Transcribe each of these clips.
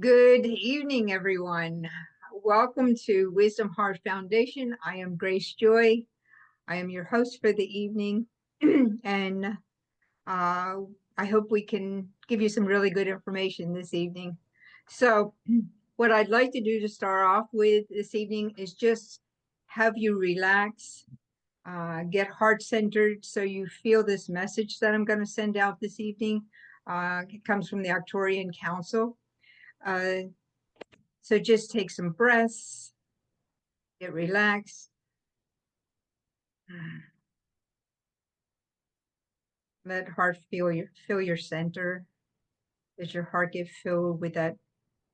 Good evening, everyone. Welcome to Wisdom Heart Foundation. I am Grace Joy. I am your host for the evening, and I hope we can give you some really good information this evening. So, what I'd like to do to start off with this evening is just have you relax, get heart centered so you feel this message that I'm going to send out this evening. It comes from the Aquarian Council. Uh, So just take some breaths, get relaxed. Let heart fill your center. Let your heart get filled with that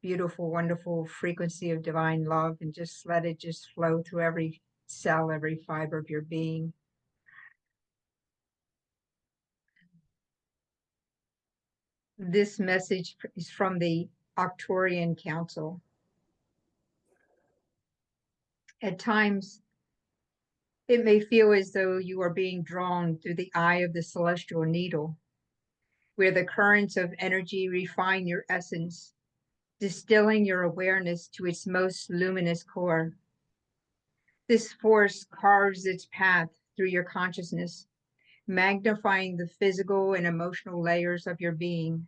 beautiful, wonderful frequency of divine love, and just let it just flow through every cell, every fiber of your being. This message is from the Aquarian Council. At times, it may feel as though you are being drawn through the eye of the celestial needle, where the currents of energy refine your essence, distilling your awareness to its most luminous core. This force carves its path through your consciousness, magnifying the physical and emotional layers of your being.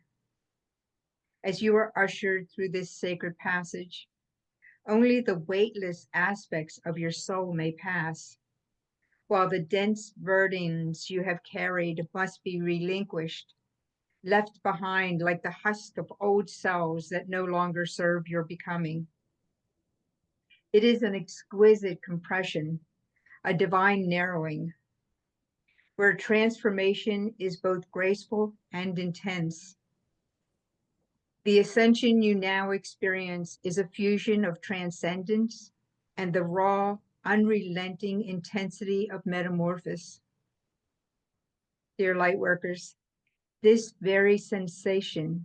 As you are ushered through this sacred passage, only the weightless aspects of your soul may pass, while the dense burdens you have carried must be relinquished, left behind like the husk of old cells that no longer serve your becoming. It is an exquisite compression, a divine narrowing, where transformation is both graceful and intense. The ascension you now experience is a fusion of transcendence and the raw, unrelenting intensity of metamorphosis. Dear lightworkers, this very sensation,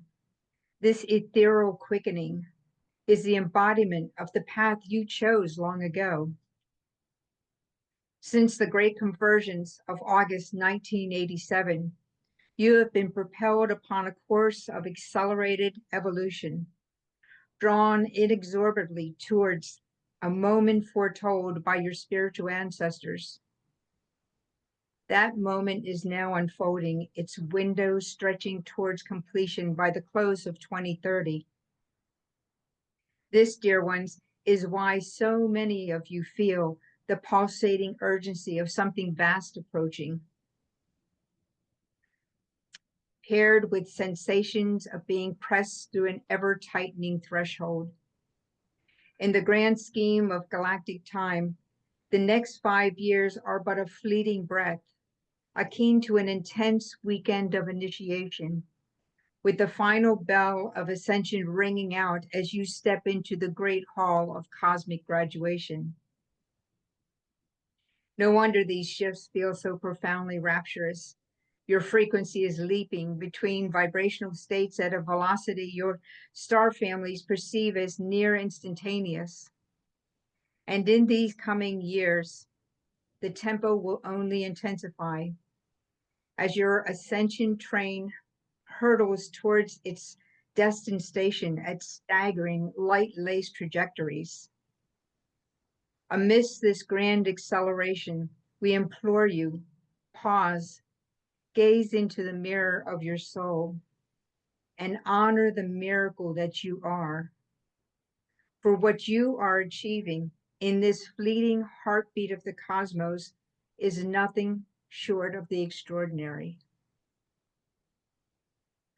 this ethereal quickening, is the embodiment of the path you chose long ago. Since the great conversions of August 1987, you have been propelled upon a course of accelerated evolution, drawn inexorably towards a moment foretold by your spiritual ancestors. That moment is now unfolding, its window stretching towards completion by the close of 2030. This, dear ones, is why so many of you feel the pulsating urgency of something vast approaching, paired with sensations of being pressed through an ever-tightening threshold. In the grand scheme of galactic time, the next 5 years are but a fleeting breath, akin to an intense weekend of initiation, with the final bell of Ascension ringing out as you step into the great hall of cosmic graduation. No wonder these shifts feel so profoundly rapturous. Your frequency is leaping between vibrational states at a velocity your star families perceive as near instantaneous. And in these coming years, the tempo will only intensify as your ascension train hurtles towards its destined station at staggering, light-laced trajectories. Amidst this grand acceleration, we implore you, pause, gaze into the mirror of your soul, and honor the miracle that you are. For what you are achieving in this fleeting heartbeat of the cosmos is nothing short of the extraordinary.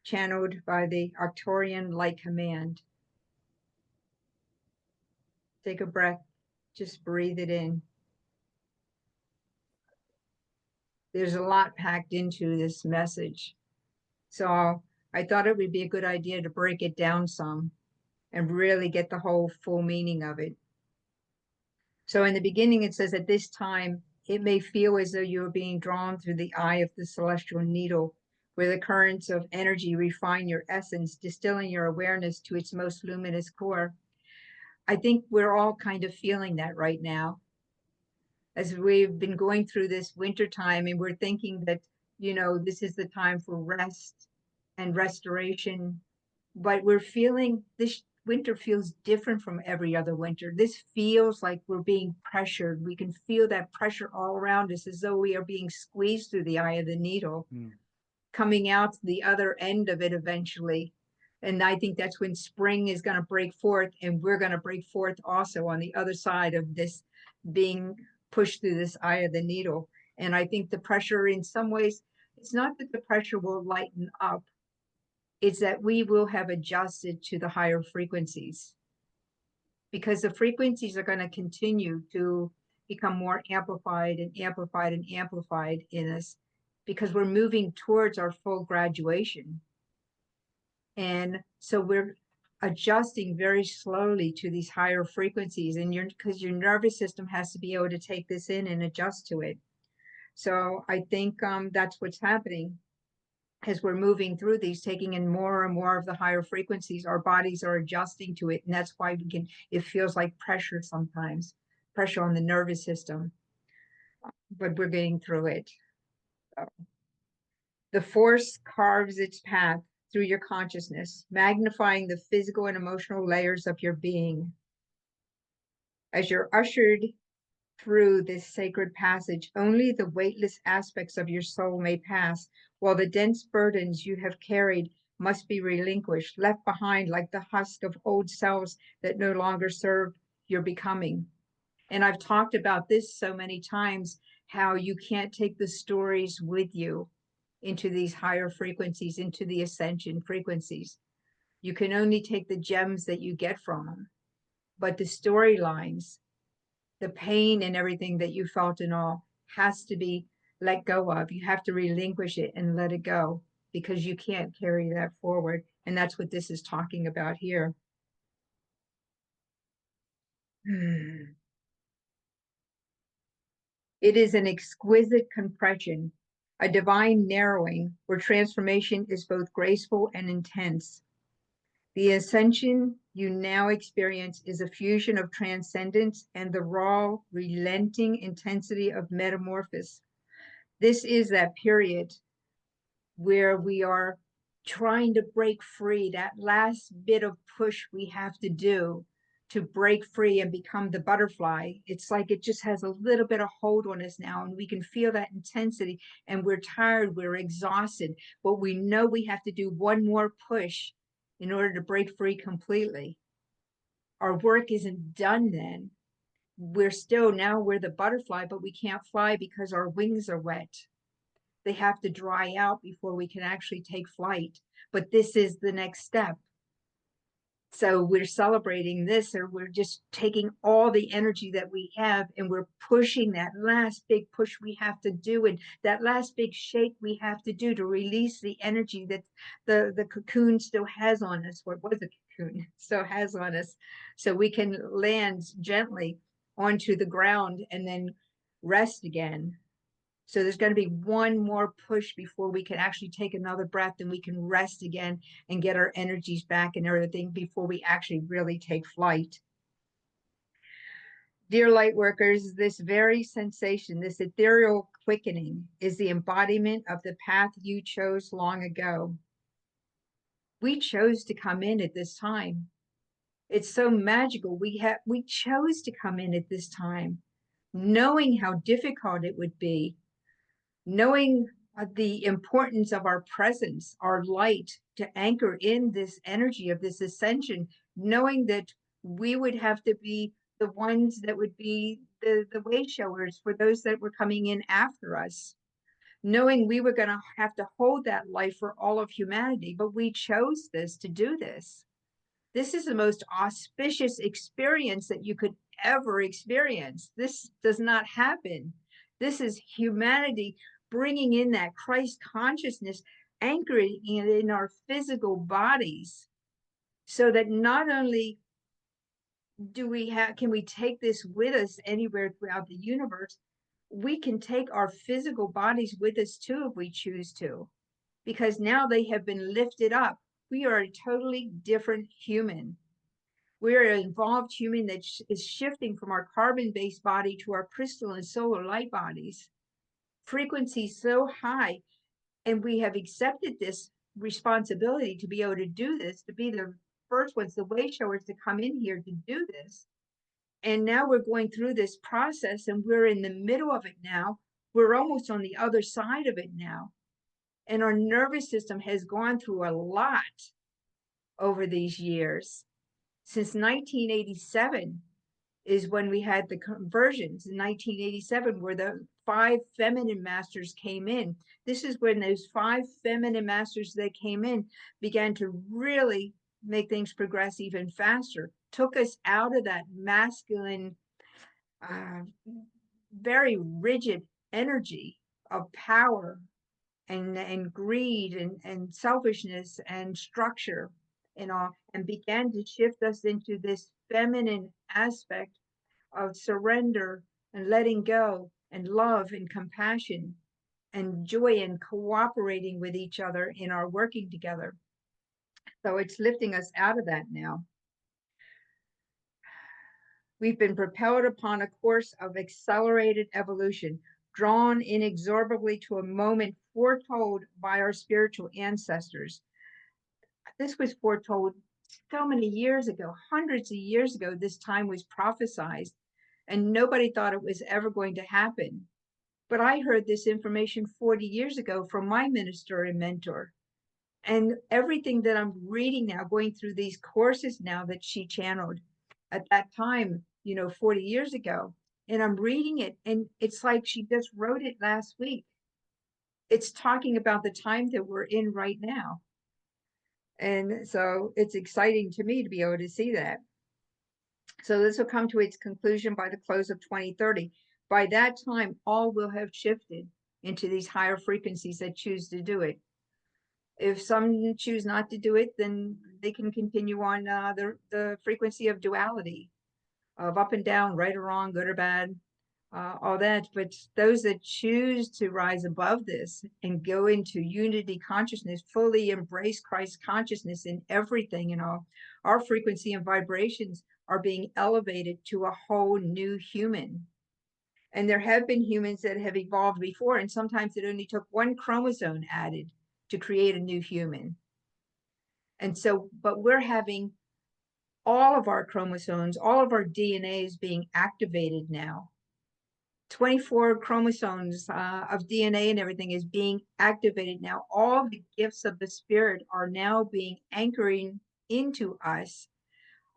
Channeled by the Arcturian Light Command. Take a breath, just breathe it in. There's a lot packed into this message. So I thought it would be a good idea to break it down some and really get the whole full meaning of it. So in the beginning, it says, at this time, it may feel as though you are being drawn through the eye of the celestial needle, where the currents of energy refine your essence, distilling your awareness to its most luminous core. I think we're all kind of feeling that right now, as we've been going through this winter time, and we're thinking that, this is the time for rest and restoration, but we're feeling this winter feels different from every other winter. This feels like we're being pressured. We can feel that pressure all around us, as though we are being squeezed through the eye of the needle, coming out the other end of it eventually. And I think that's when spring is going to break forth, and we're going to break forth also on the other side of this being pushed through this eye of the needle. And I think the pressure, in some ways, it's not that the pressure will lighten up, it's that we will have adjusted to the higher frequencies, because the frequencies are going to continue to become more amplified and amplified and amplified in us, because we're moving towards our full graduation. And so we're adjusting very slowly to these higher frequencies, and because your nervous system has to be able to take this in and adjust to it. So I think that's what's happening as we're moving through these, taking in more and more of the higher frequencies. Our bodies are adjusting to it, and that's why it feels like pressure sometimes, pressure on the nervous system, but we're getting through it. So, the force carves its path through your consciousness, magnifying the physical and emotional layers of your being. As you're ushered through this sacred passage, only the weightless aspects of your soul may pass, while the dense burdens you have carried must be relinquished, left behind like the husk of old selves that no longer serve your becoming. And I've talked about this so many times, how you can't take the stories with you into these higher frequencies, into the ascension frequencies. You can only take the gems that you get from them. But the storylines, the pain and everything that you felt and all, has to be let go of. You have to relinquish it and let it go, because you can't carry that forward. And that's what this is talking about here. It is an exquisite compression, a divine narrowing where transformation is both graceful and intense. The ascension you now experience is a fusion of transcendence and the raw, relenting intensity of metamorphosis. This is that period where we are trying to break free, that last bit of push we have to do to break free and become the butterfly. It's like it just has a little bit of hold on us now, and we can feel that intensity, and we're tired, we're exhausted, but we know we have to do one more push in order to break free completely. Our work isn't done then. We're the butterfly, but we can't fly because our wings are wet. They have to dry out before we can actually take flight. But this is the next step. So we're celebrating this, or we're just taking all the energy that we have and we're pushing that last big push we have to do, and that last big shake we have to do to release the energy that the cocoon still has on us. What was the cocoon still has on us, so we can land gently onto the ground and then rest again. So there's going to be one more push before we can actually take another breath, and we can rest again and get our energies back and everything before we actually really take flight. Dear light workers, this very sensation, this ethereal quickening, is the embodiment of the path you chose long ago. We chose to come in at this time. It's so magical. We chose to come in at this time, knowing how difficult it would be, knowing the importance of our presence, our light, to anchor in this energy of this ascension, knowing that we would have to be the ones that would be the way showers for those that were coming in after us, knowing we were going to have to hold that light for all of humanity. But we chose to do this. This is the most auspicious experience that you could ever experience. This does not happen. This is humanity bringing in that Christ consciousness, anchoring it in our physical bodies, so that not only can we take this with us anywhere throughout the universe, we can take our physical bodies with us too if we choose to, because now they have been lifted up. We are a totally different human. We're an evolved human that is shifting from our carbon-based body to our crystal and solar light bodies. Frequency so high, and we have accepted this responsibility to be able to do this, to be the first ones, the way showers, to come in here to do this. And now we're going through this process and we're in the middle of it now. We're almost on the other side of it now. And our nervous system has gone through a lot over these years. Since 1987 is when we had the conversions. In 1987, where the 5 feminine masters came in. This is when those 5 feminine masters that came in began to really make things progress even faster, took us out of that masculine, very rigid energy of power and greed and selfishness and structure and all, and began to shift us into this feminine aspect of surrender and letting go and love and compassion and joy and cooperating with each other in our working together. So it's lifting us out of that now. We've been propelled upon a course of accelerated evolution, drawn inexorably to a moment foretold by our spiritual ancestors. This was foretold so many years ago, hundreds of years ago. This time was prophesied, and nobody thought it was ever going to happen. But I heard this information 40 years ago from my minister and mentor. And everything that I'm reading now, going through these courses now that she channeled at that time, 40 years ago, and I'm reading it, and it's like she just wrote it last week. It's talking about the time that we're in right now. And so it's exciting to me to be able to see that. So this will come to its conclusion by the close of 2030. By that time, all will have shifted into these higher frequencies that choose to do it. If some choose not to do it, then they can continue on the frequency of duality, of up and down, right or wrong, good or bad, all that. But those that choose to rise above this and go into unity consciousness, fully embrace Christ consciousness in everything, our frequency and vibrations are being elevated to a whole new human. And there have been humans that have evolved before, and sometimes it only took one chromosome added to create a new human. And so, but we're having all of our chromosomes, all of our DNAs being activated now. 24 chromosomes of DNA and everything is being activated now. All the gifts of the spirit are now being anchoring into us.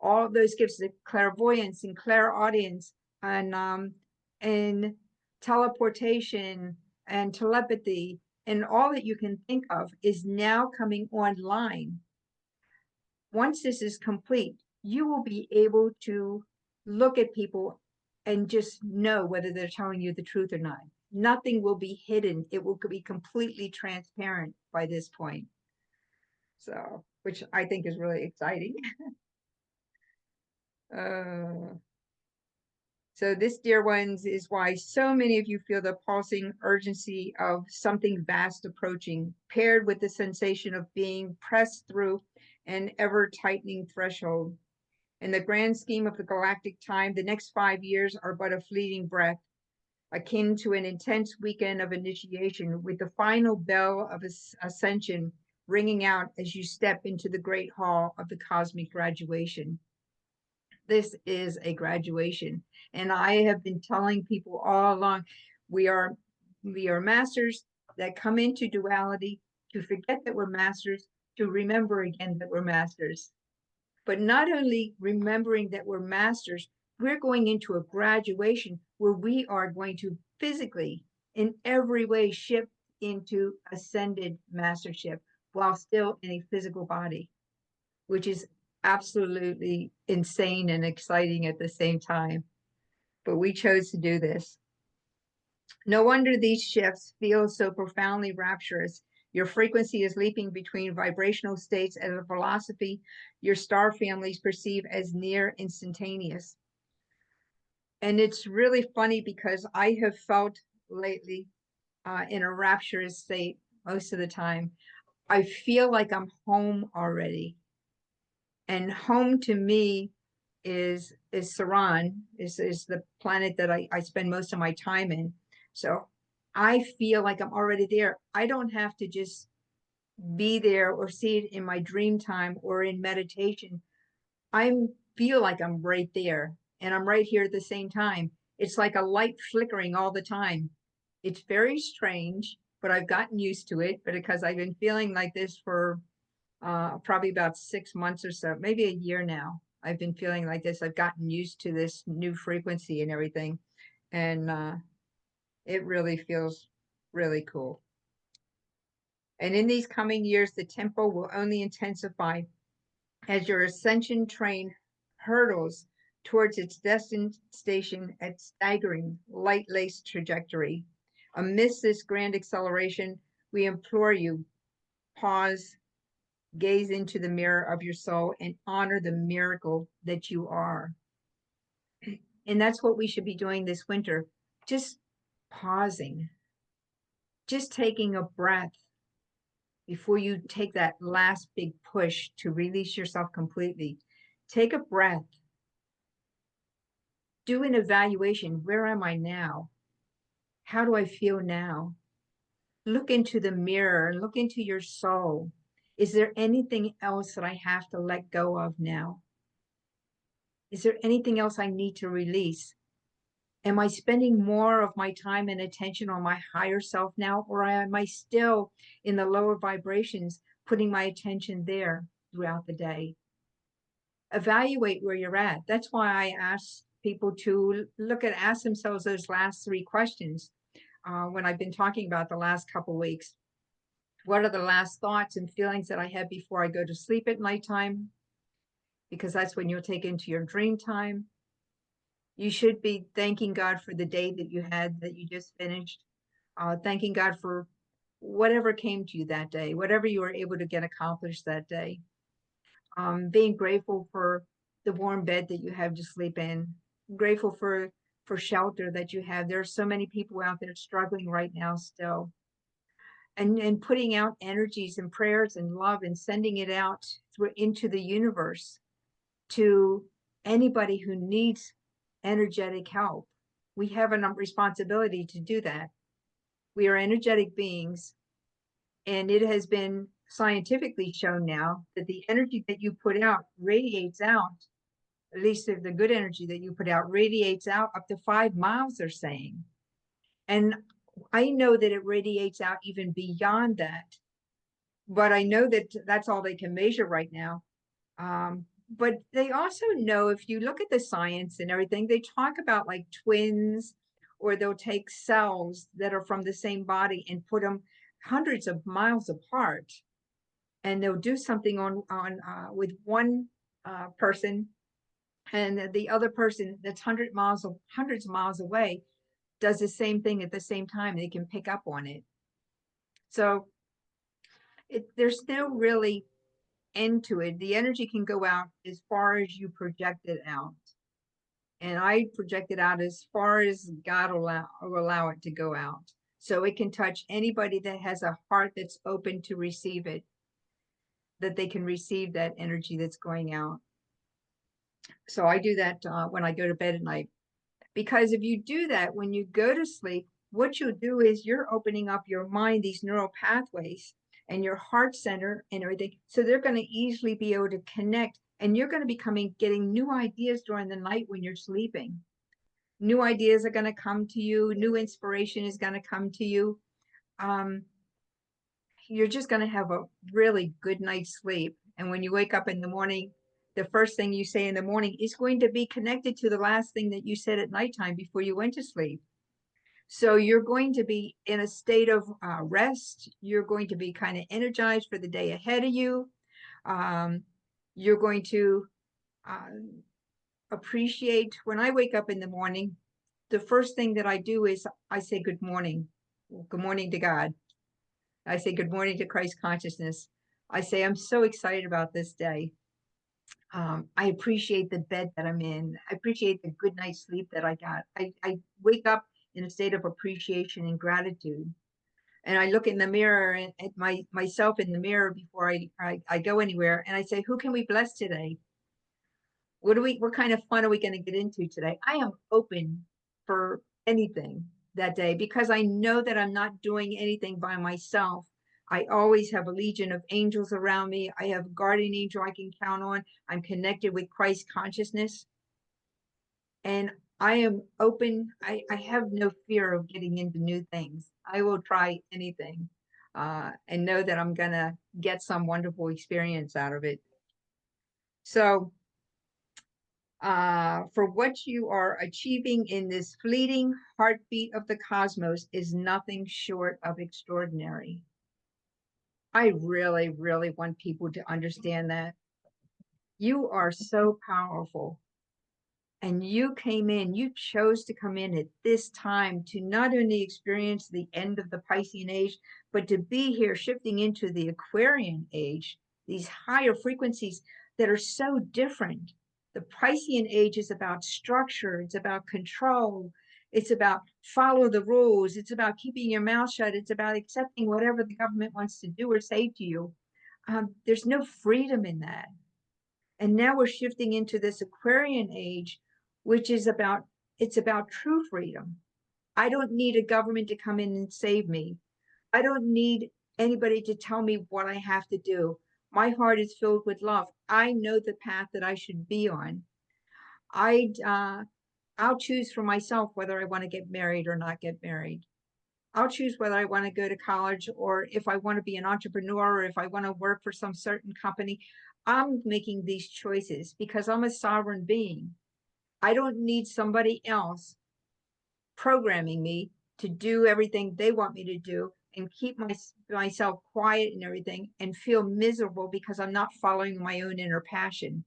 All of those gifts of clairvoyance and clairaudience and teleportation and telepathy and all that you can think of is now coming online. Once this is complete, you will be able to look at people and just know whether they're telling you the truth or not. Nothing will be hidden. It will be completely transparent by this point. So, which I think is really exciting. So this, dear ones, is why so many of you feel the pulsing urgency of something vast approaching, paired with the sensation of being pressed through an ever-tightening threshold. In the grand scheme of the galactic time, the next 5 years are but a fleeting breath, akin to an intense weekend of initiation, with the final bell of Ascension ringing out as you step into the great hall of the cosmic graduation. This is a graduation. And I have been telling people all along, we are masters that come into duality to forget that we're masters, to remember again that we're masters. But not only remembering that we're masters, we're going into a graduation where we are going to physically, in every way, shift into ascended mastership while still in a physical body, which is absolutely insane and exciting at the same time. But we chose to do this. No wonder these shifts feel so profoundly rapturous. Your frequency is leaping between vibrational states at a velocity your star families perceive as near instantaneous. And it's really funny because I have felt lately in a rapturous state most of the time. I feel like I'm home already. And home to me is Saran, is the planet that I spend most of my time in. So I feel like I'm already there. I don't have to just be there or see it in my dream time or in meditation, I feel like I'm right there and I'm right here at the same time. It's like a light flickering all the time. It's very strange, but I've gotten used to it. But because I've been feeling like this for probably about 6 months or so, maybe a year now, I've been feeling like this. I've gotten used to this new frequency and everything. And it really feels really cool. And in these coming years, the tempo will only intensify as your ascension train hurtles towards its destined station at staggering, light-laced trajectory. Amidst this grand acceleration, we implore you, pause, gaze into the mirror of your soul, and honor the miracle that you are. And that's what we should be doing this winter. Just pausing, just taking a breath before you take that last big push to release yourself completely. Take a breath. Do an evaluation. Where am I now? How do I feel now? Look into the mirror and look into your soul. Is there anything else that I have to let go of now? Is there anything else I need to release? Am I spending more of my time and attention on my higher self now, or am I still in the lower vibrations, putting my attention there throughout the day? Evaluate where you're at. That's why I ask people to ask themselves those last 3 questions when I've been talking about the last couple weeks. What are the last thoughts and feelings that I had before I go to sleep at nighttime? Because that's when you'll take into your dream time. You should be thanking God for the day that you had, that you just finished. Thanking God for whatever came to you that day, whatever you were able to get accomplished that day. Being grateful for the warm bed that you have to sleep in, grateful for shelter that you have. There are so many people out there struggling right now still. And putting out energies and prayers and love and sending it out through into the universe to anybody who needs energetic help. We have a responsibility to do that. We are energetic beings, and it has been scientifically shown now that the energy that you put out radiates out, at least the good energy that you put out radiates out up to 5 miles, they're saying. And I know that it radiates out even beyond that, but I know that that's all they can measure right now. But they also know, if you look at the science and everything, they talk about like twins, or they'll take cells that are from the same body and put them hundreds of miles apart, and they'll do something on with one person, and the other person that's hundreds of miles away does the same thing at the same time. They can pick up on it. So there's no really end to it. The energy can go out as far as you project it out. And I project it out as far as God will allow it to go out. So it can touch anybody that has a heart that's open to receive it, that they can receive that energy that's going out. So I do that when I go to bed at night. Because if you do that when you go to sleep, what you'll do is you're opening up your mind, these neural pathways and your heart center and everything. So they're going to easily be able to connect, and you're going to be getting new ideas during the night when you're sleeping. New ideas are going to come to you. New inspiration is going to come to you. You're just going to have a really good night's sleep. And when you wake up in the morning, the first thing you say in the morning is going to be connected to the last thing that you said at nighttime before you went to sleep. So you're going to be in a state of rest. You're going to be kind of energized for the day ahead of you. You're going to appreciate. When I wake up in the morning, the first thing that I do is I say good morning. Good morning to God. I say good morning to Christ consciousness. I say I'm so excited about this day. I appreciate the bed that I'm in. I appreciate the good night's sleep that I got. I wake up in a state of appreciation and gratitude. And I look in the mirror and at myself in the mirror before I go anywhere, and I say, who can we bless today? What kind of fun are we going to get into today? I am open for anything that day, because I know that I'm not doing anything by myself, I always have a legion of angels around me. I have a guardian angel I can count on. I'm connected with Christ consciousness. And I am open. I have no fear of getting into new things. I will try anything and know that I'm going to get some wonderful experience out of it. So, for what you are achieving in this fleeting heartbeat of the cosmos is nothing short of extraordinary. I really, really want people to understand that you are so powerful. And you came in, you chose to come in at this time to not only experience the end of the Piscean age, but to be here shifting into the Aquarian age, these higher frequencies that are so different. The Piscean age is about structure, it's about control, it's about follow the rules, it's about keeping your mouth shut, it's about accepting whatever the government wants to do or say to you. There's no freedom in that. And now we're shifting into this Aquarian age, which is about, it's about true freedom. I don't need a government to come in and save me. I don't need anybody to tell me what I have to do. My heart is filled with love. I know the path that I should be on. I'll choose for myself whether I want to get married or not get married. I'll choose whether I want to go to college or if I want to be an entrepreneur or if I want to work for some certain company. I'm making these choices because I'm a sovereign being. I don't need somebody else programming me to do everything they want me to do and keep myself quiet and everything and feel miserable because I'm not following my own inner passion.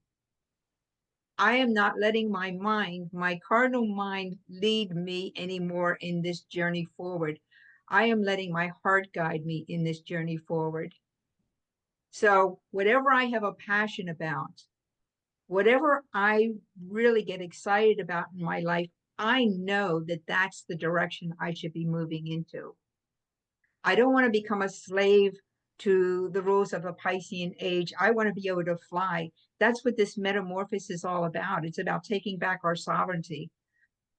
I am not letting my mind, my carnal mind, lead me anymore in this journey forward. I am letting my heart guide me in this journey forward. So, whatever I have a passion about, whatever I really get excited about in my life, I know that that's the direction I should be moving into. I don't want to become a slave to the rules of a Piscean age. I want to be able to fly. That's what this metamorphosis is all about. It's about taking back our sovereignty.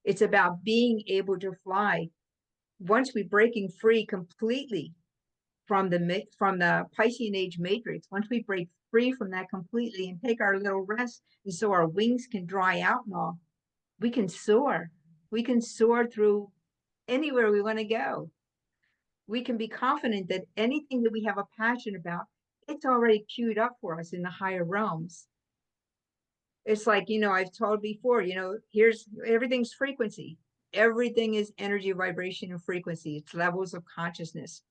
It's about being able to fly. Once we're breaking free completely from the Piscean age matrix, once we break free from that completely and take our little rest, and so our wings can dry out and all, we can soar. We can soar through anywhere we want to go. We can be confident that anything that we have a passion about, it's already queued up for us in the higher realms. It's like, I've told before, here's everything's frequency. Everything is energy, vibration, and frequency. It's levels of consciousness.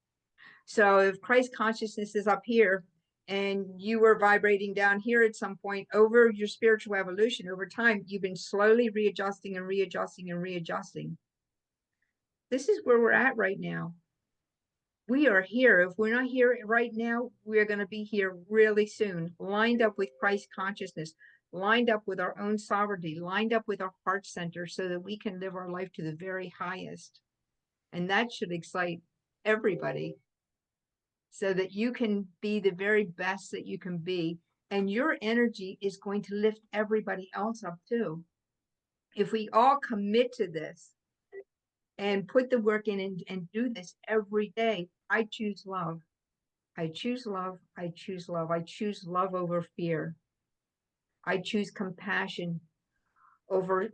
So if Christ consciousness is up here and you were vibrating down here at some point over your spiritual evolution, over time, you've been slowly readjusting and readjusting and readjusting. This is where we're at right now. We are here. If we're not here right now, we're going to be here really soon, lined up with Christ consciousness, lined up with our own sovereignty, lined up with our heart center so that we can live our life to the very highest. And that should excite everybody so that you can be the very best that you can be. And your energy is going to lift everybody else up too. If we all commit to this and put the work in and do this every day, I choose love. I choose love. I choose love. I choose love over fear. I choose compassion over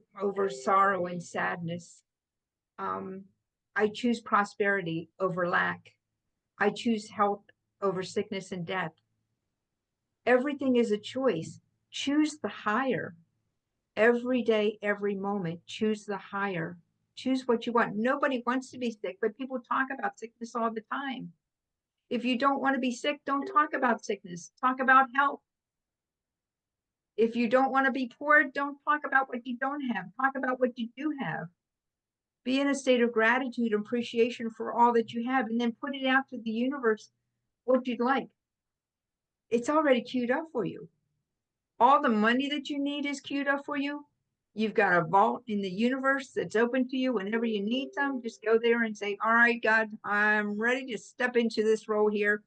sorrow and sadness. I choose prosperity over lack. I choose health over sickness and death. Everything is a choice. Choose the higher. Every day, every moment, choose the higher. Choose what you want. Nobody wants to be sick, but people talk about sickness all the time. If you don't want to be sick, don't talk about sickness. Talk about health. If you don't want to be poor, don't talk about what you don't have. Talk about what you do have. Be in a state of gratitude and appreciation for all that you have, and then put it out to the universe what you'd like. It's already queued up for you. All the money that you need is queued up for you. You've got a vault in the universe that's open to you whenever you need some. Just go there and say, all right, God, I'm ready to step into this role here.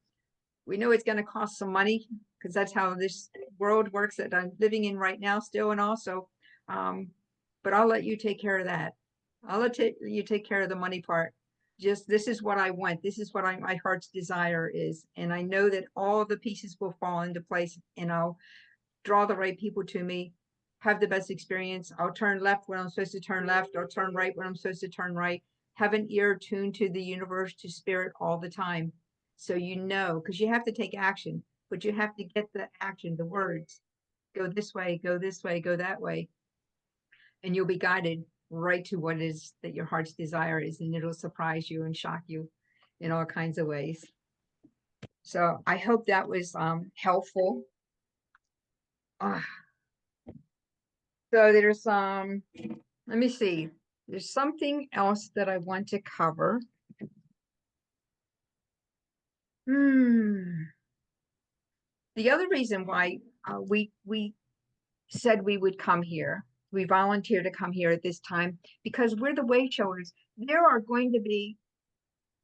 We know it's going to cost some money because that's how this world works that I'm living in right now still. And also, but I'll let you take care of that. I'll let you take care of the money part. Just, this is what I want. This is what my heart's desire is. And I know that all the pieces will fall into place, and I'll draw the right people to me, have the best experience. I'll turn left when I'm supposed to turn left. I'll turn right when I'm supposed to turn right. Have an ear tuned to the universe, to spirit all the time. So you know, because you have to take action, but you have to get the action, the words. Go this way, go this way, go that way. And you'll be guided right to what it is that your heart's desire is. And it'll surprise you and shock you in all kinds of ways. So I hope that was helpful. Uh, so there's let me see. There's something else that I want to cover. The other reason why we said we would come here, we volunteered to come here at this time, because we're the way showers. There are going to be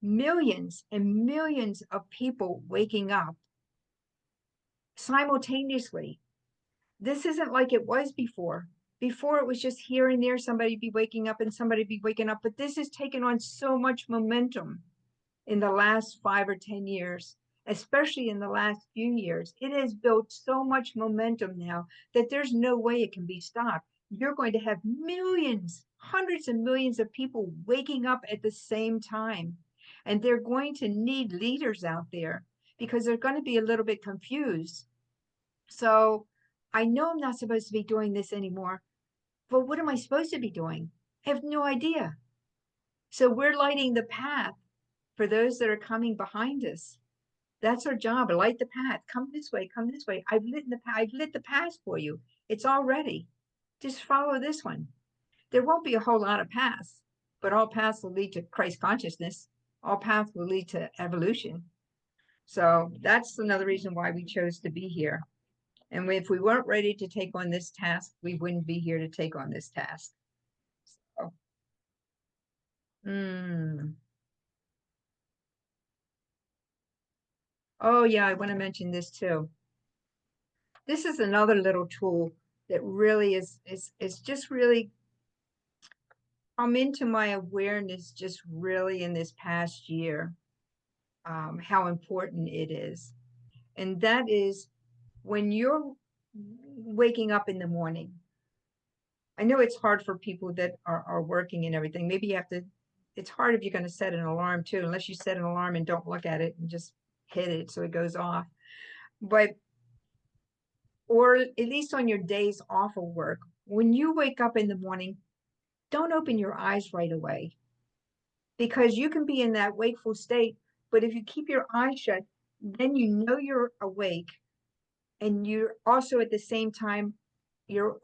millions and millions of people waking up simultaneously. This isn't like it was before. Before it was just here and there, somebody be waking up and somebody be waking up, but this has taken on so much momentum in the last 5 or 10 years, especially in the last few years. It has built so much momentum now that there's no way it can be stopped. You're going to have millions, hundreds of millions of people waking up at the same time. And they're going to need leaders out there, because they're going to be a little bit confused. So I know I'm not supposed to be doing this anymore, but what am I supposed to be doing? I have no idea. So we're lighting the path for those that are coming behind us. That's our job, light the path. Come this way, come this way. I've lit the path for you. It's all ready. Just follow this one. There won't be a whole lot of paths, but all paths will lead to Christ consciousness. All paths will lead to evolution. So that's another reason why we chose to be here. And if we weren't ready to take on this task, we wouldn't be here to take on this task. So, Oh yeah, I want to mention this too. This is another little tool that really is just really come into my awareness just really in this past year, how important it is. And that is, when you're waking up in the morning, I know it's hard for people that are working and everything. Maybe you have to, it's hard if you're going to set an alarm too, unless you set an alarm and don't look at it and just hit it so it goes off. But, or at least on your days off of work, when you wake up in the morning, don't open your eyes right away, because you can be in that wakeful state. But if you keep your eyes shut, then you know you're awake, and you're also at the same time, you're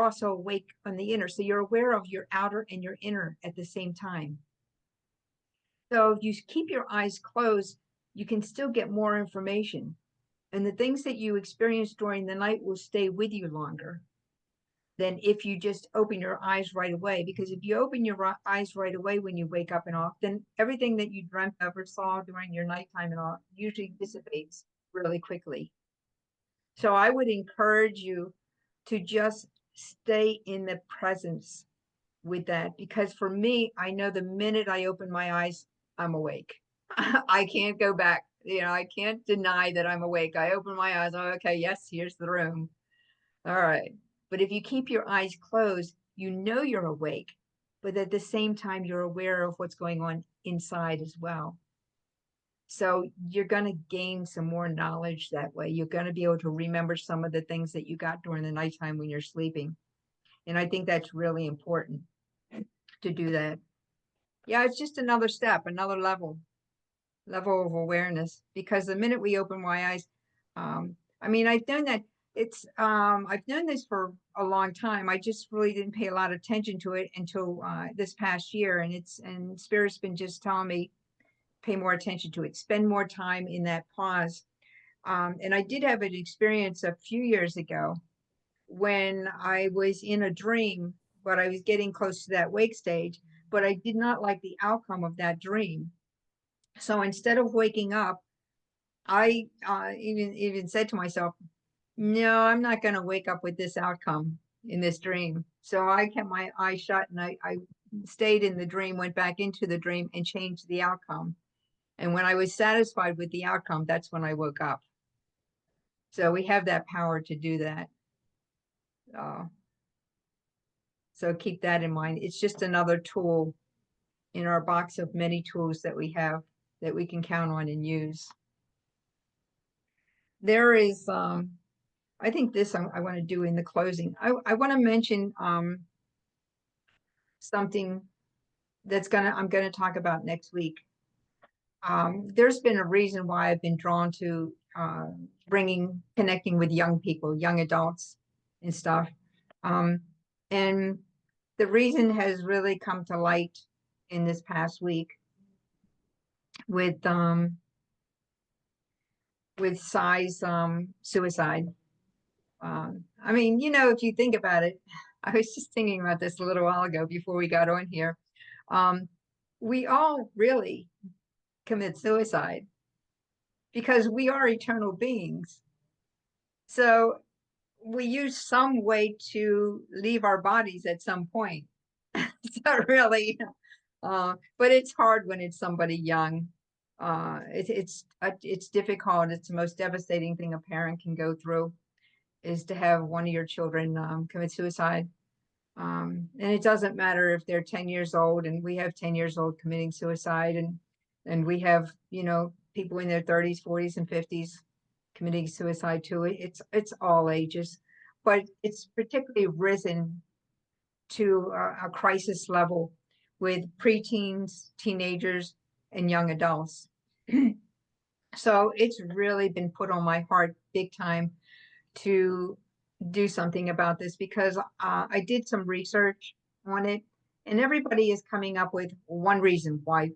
also awake on the inner. So you're aware of your outer and your inner at the same time. So if you keep your eyes closed, you can still get more information. And the things that you experience during the night will stay with you longer than if you just open your eyes right away. Because if you open your eyes right away when you wake up and all, then everything that you dreamt of or saw during your nighttime and all usually dissipates really quickly. So I would encourage you to just stay in the presence with that, because for me, I know the minute I open my eyes, I'm awake. I can't go back. You know, I can't deny that I'm awake. I open my eyes. Oh, okay, yes, here's the room. All right. But if you keep your eyes closed, you know you're awake, but at the same time, you're aware of what's going on inside as well. So you're going to gain some more knowledge that way. You're going to be able to remember some of the things that you got during the nighttime when you're sleeping. And I think that's really important to do that. Yeah, it's just another step, another level of awareness, because the minute we open my eyes, I mean, I've done that. I've done this for a long time. I just really didn't pay a lot of attention to it until this past year. And Spirit's been just telling me, pay more attention to it, spend more time in that pause. And I did have an experience a few years ago when I was in a dream, but I was getting close to that wake stage, but I did not like the outcome of that dream. So instead of waking up, I even said to myself, no, I'm not going to wake up with this outcome in this dream. So I kept my eyes shut, and I stayed in the dream, went back into the dream, and changed the outcome. And when I was satisfied with the outcome, that's when I woke up. So we have that power to do that. So keep that in mind. It's just another tool in our box of many tools that we have that we can count on and use. There is, I think this I want to do in the closing. I want to mention something that's I'm going to talk about next week. There's been a reason why I've been drawn to connecting with young people, young adults and stuff. And the reason has really come to light in this past week with Cy's suicide. I mean, you know, if you think about it, I was just thinking about this a little while ago before we got on here. We all really commit suicide because we are eternal beings. So we use some way to leave our bodies at some point. So really, but it's hard when it's somebody young. It's difficult. It's the most devastating thing a parent can go through, is to have one of your children commit suicide. And it doesn't matter if they're 10 years old, and we have 10 years old committing suicide, and we have, you know, people in their 30s, 40s, and 50s committing suicide too. It's all ages, but it's particularly risen to a crisis level with preteens, teenagers, and young adults. So it's really been put on my heart big time to do something about this, because I did some research on it, and everybody is coming up with one reason why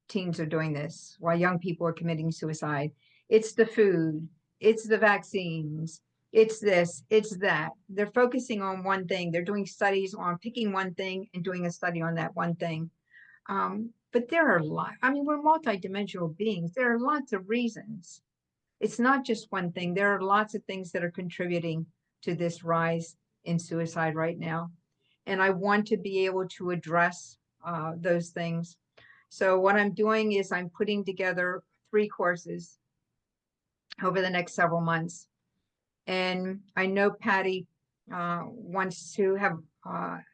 teens are doing this, why young people are committing suicide. It's the food, it's the vaccines, it's this, it's that. They're focusing on one thing. They're doing studies on picking one thing and doing a study on that one thing. But there are a lot. I mean, we're multidimensional beings. There are lots of reasons. It's not just one thing. There are lots of things that are contributing to this rise in suicide right now. And I want to be able to address those things. So what I'm doing is I'm putting together 3 courses over the next several months. And I know Patty wants to have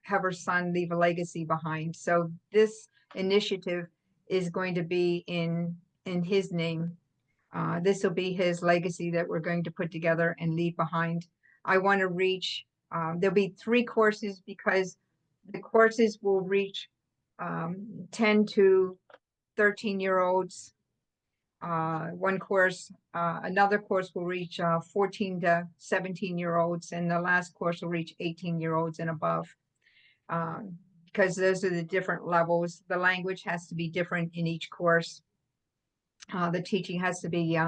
her son leave a legacy behind. So this initiative is going to be in his name. This will be his legacy that we're going to put together and leave behind. I want to reach, there'll be 3 courses, because the courses will reach 10 to 13-year-olds. One course, another course will reach 14 to 17-year-olds, and the last course will reach 18-year-olds and above. Because those are the different levels. The language has to be different in each course. The teaching has to be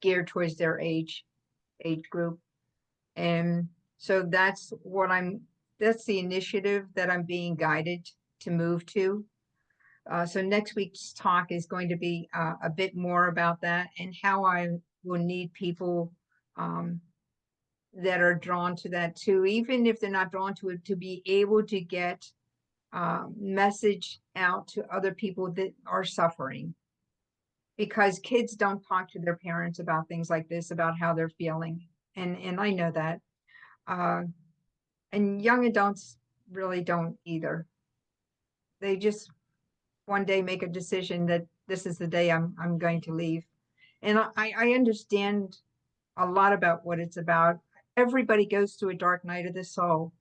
geared towards their age group. And so that's the initiative that I'm being guided to move to. So next week's talk is going to be a bit more about that, and how I will need people that are drawn to that too, even if they're not drawn to it, to be able to get message out to other people that are suffering. Because kids don't talk to their parents about things like this, about how they're feeling. And I know that. And young adults really don't either. They just one day make a decision that this is the day I'm going to leave. And I understand a lot about what it's about. Everybody goes through a dark night of the soul.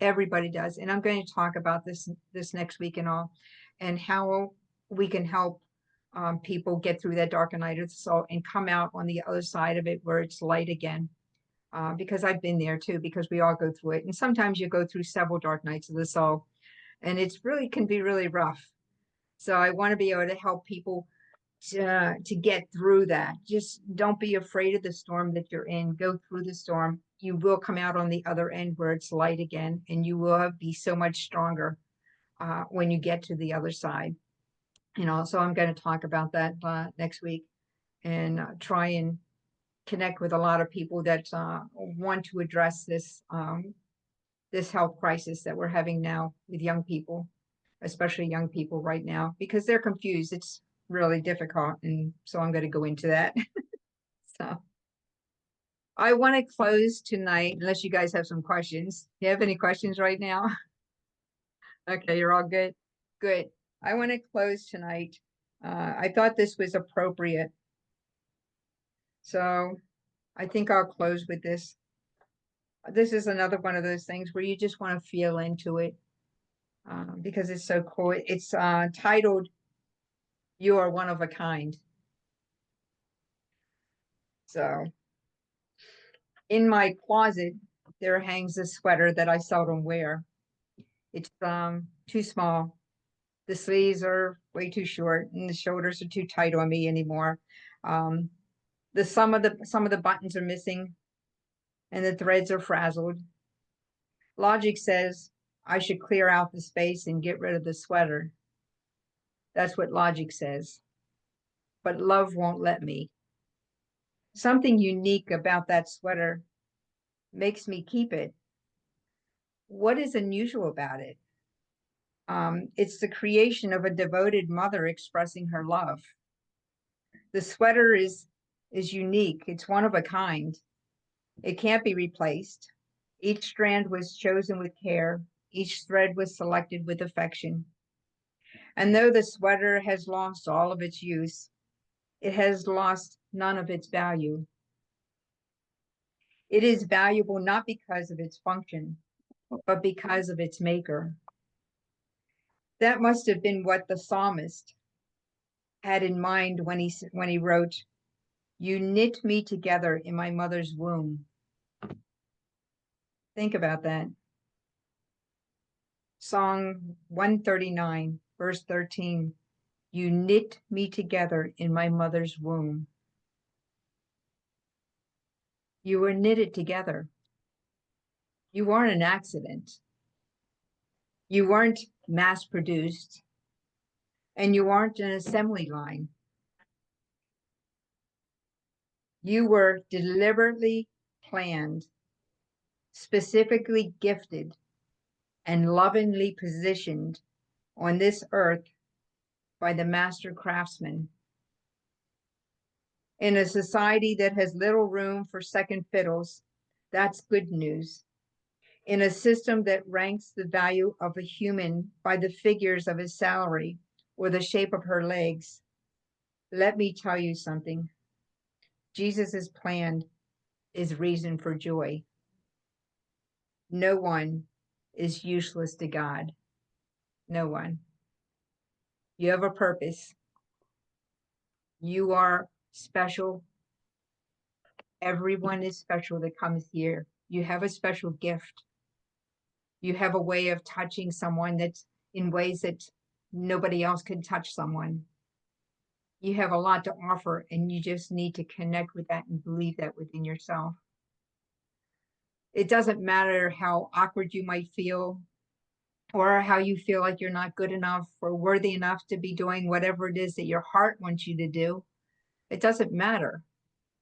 Everybody does. And I'm going to talk about this next week and all, and how we can help people get through that dark night of the soul and come out on the other side of it where it's light again. Because I've been there too, because we all go through it. And sometimes you go through several dark nights of the soul, and it's really can be really rough. So I want to be able to help people to get through that. Just don't be afraid of the storm that you're in. Go through the storm. You will come out on the other end where it's light again, and you will be so much stronger when you get to the other side. You know, so I'm going to talk about that next week, and try and connect with a lot of people that want to address this this health crisis that we're having now with young people. especially young people right now, because they're confused. It's really difficult. And so I'm going to go into that. So I want to close tonight, unless you guys have some questions. Do you have any questions right now? Okay, you're all good. Good. I want to close tonight. I thought this was appropriate. So I think I'll close with this. This is another one of those things where you just want to feel into it because it's so cool. It's titled, You Are One of a Kind. So in my closet, there hangs a sweater that I seldom wear. It's too small. The sleeves are way too short and the shoulders are too tight on me anymore. Um, some of the buttons are missing and the threads are frazzled. Logic says I should clear out the space and get rid of the sweater. That's what logic says. But love won't let me. Something unique about that sweater makes me keep it. What is unusual about it? It's the creation of a devoted mother expressing her love. The sweater is unique. It's one of a kind. It can't be replaced. Each strand was chosen with care. Each thread was selected with affection. And though the sweater has lost all of its use, it has lost none of its value. It is valuable not because of its function, but because of its maker. That must have been what the psalmist had in mind when he wrote, "You knit me together in my mother's womb." Think about that. Song 139, verse 13. You knit me together in my mother's womb. You were knitted together. You weren't an accident. You weren't mass produced, and you aren't an assembly line. You were deliberately planned, specifically gifted, and lovingly positioned on this earth by the master craftsman. In a society that has little room for second fiddles, that's good news. In a system that ranks the value of a human by the figures of his salary or the shape of her legs, let me tell you something. Jesus's plan is reason for joy. No one is useless to God. No one. You have a purpose. You are special. Everyone is special that comes here. You have a special gift. You have a way of touching someone that's in ways that nobody else can touch someone. You have a lot to offer, and you just need to connect with that and believe that within yourself. It doesn't matter how awkward you might feel or how you feel like you're not good enough or worthy enough to be doing whatever it is that your heart wants you to do. It doesn't matter.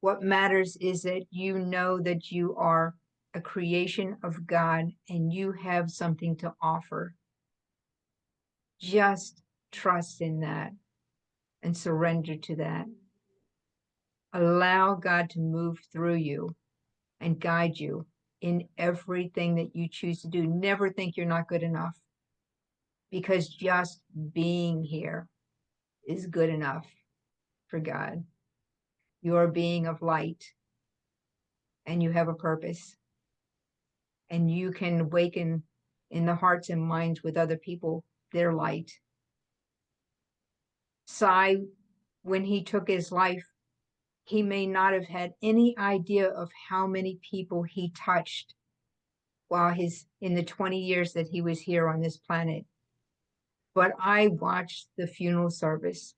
What matters is that you know that you are a creation of God and you have something to offer. Just trust in that and surrender to that. Allow God to move through you and guide you in everything that you choose to do. Never think you're not good enough, because just being here is good enough for God. You are a being of light and you have a purpose, and you can awaken in the hearts and minds with other people their light. Sai, when he took his life, he may not have had any idea of how many people he touched while in the 20 years that he was here on this planet. But I watched the funeral service,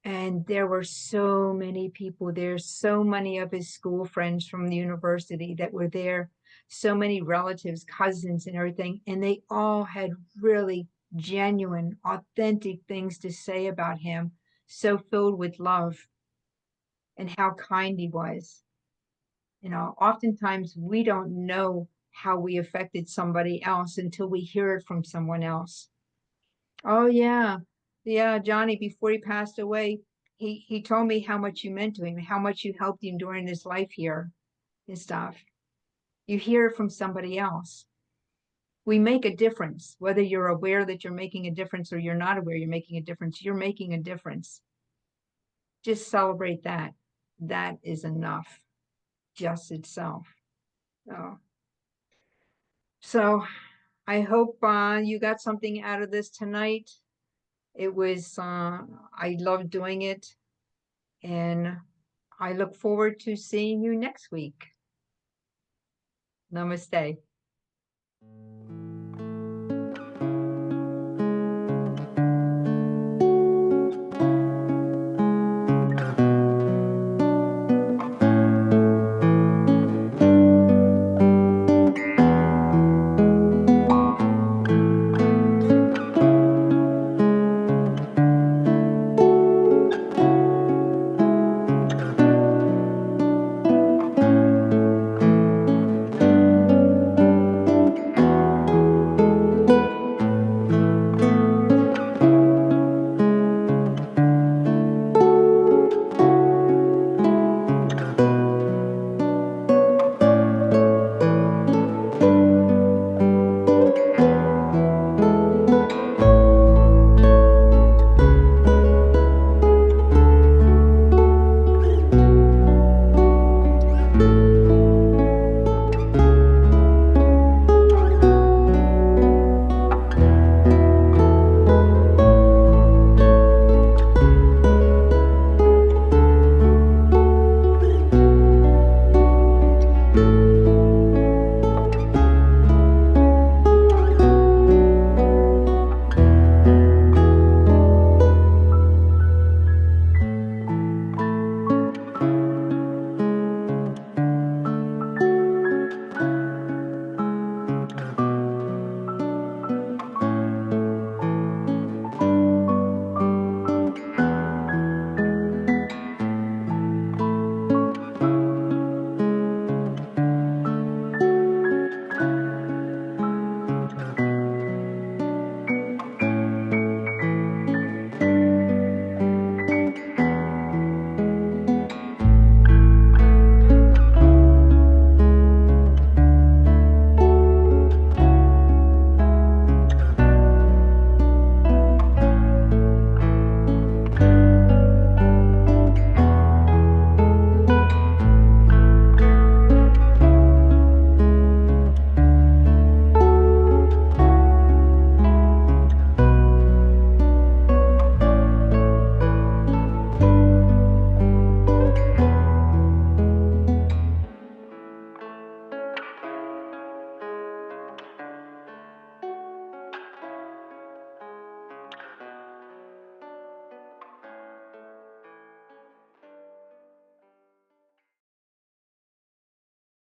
and there were so many people there, so many of his school friends from the university that were there, so many relatives, cousins, and everything. And they all had really genuine, authentic things to say about him, so filled with love and how kind he was. You know, oftentimes we don't know how we affected somebody else until we hear it from someone else. Oh yeah. Yeah, Johnny, before he passed away, he told me how much you meant to him, how much you helped him during his life here and stuff. You hear it from somebody else. We make a difference, whether you're aware that you're making a difference or you're not aware you're making a difference, you're making a difference. Just celebrate that. That is enough, just itself. Oh. So I hope you got something out of this tonight. It was, I love doing it, and I look forward to seeing you next week. Namaste.